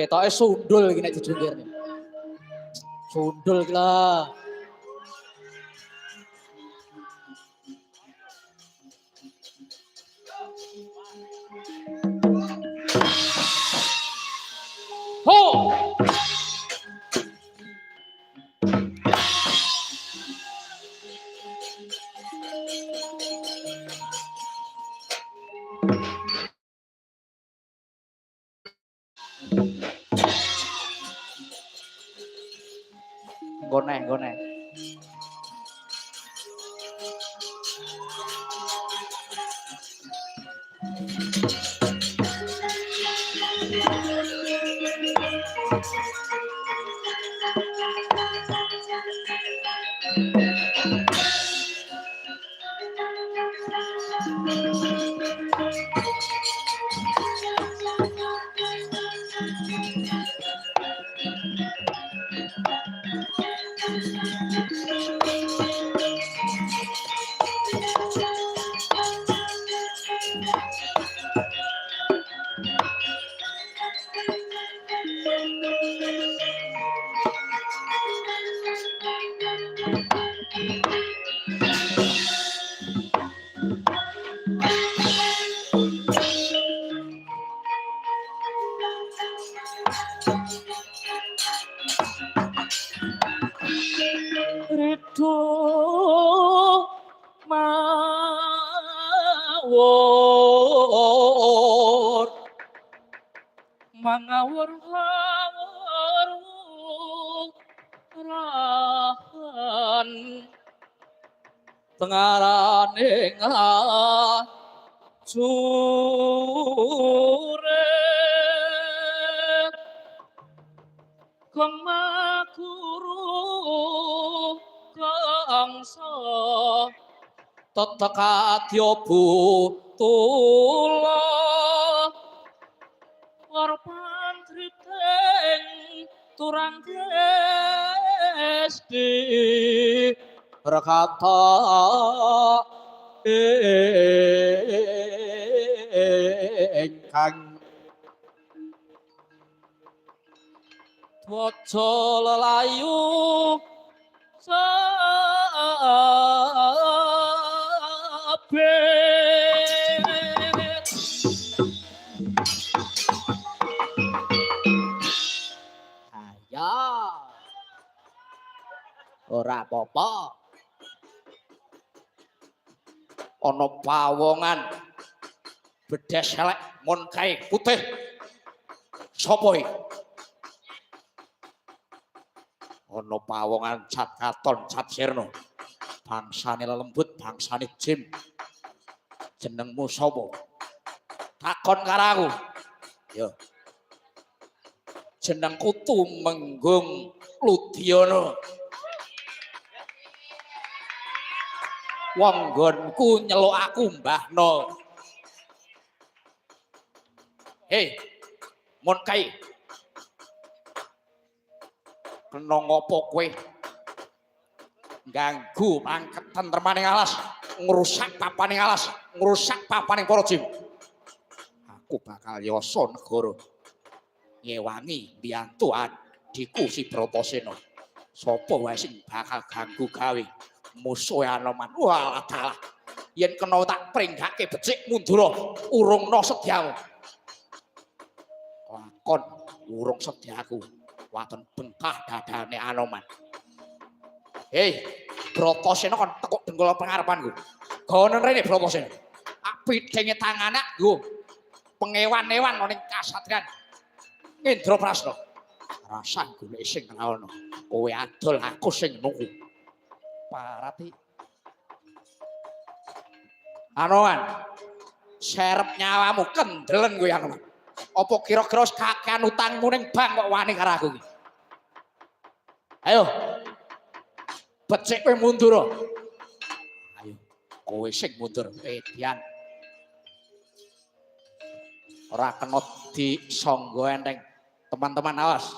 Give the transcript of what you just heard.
Ketoke sundul iki nek dijungkir. Sundul iki lah. Ho! Gone. Rido mawur mangawur rahan pengarane jure kemakuru kangsa tetekadya butula warpan triteng turang desti berkata ingkang waca lelayu sabet ayo ora apa-apa ana pawongan bedes elek mon kae putih sapa iki ana pawongan cat katon cat sirna bangsane lelembut bangsane jim jenengmu sapa takon karo aku yo jenengku Tumenggung Ludyana wong nggonku nyeluk aku Mbahna hei mon kae kena ngopo kowe ganggu tentremaning alas ngrusak papaning alas ngrusak papaning para jin aku bakal yasa negara ngewangi mbiyantu adhiku si Bratasena sapa wae sing bakal ganggu gawe musuhe Anoman walah dalah yen kena tak pringgake becik mundura urungna sedyaku lakon urung sedyaku waton bengkah dadane Anoman hei Bratasena kon tekuk dengkul pengarepanku gonen rene Bratasena apidenge tangane nggo pengewan-ewan ning kasatriyan Indraprasna rasa golek sing ana kowe adol aku sing nunggu parati Anoman serep nyawamu kendelen kowe Anoman apa kira-kira kakean utangmu ning bank kok wani karo aku iki ayo becik kowe mundur ayo kowe sing mundur Dian ora kena disangga enteng teman-teman awas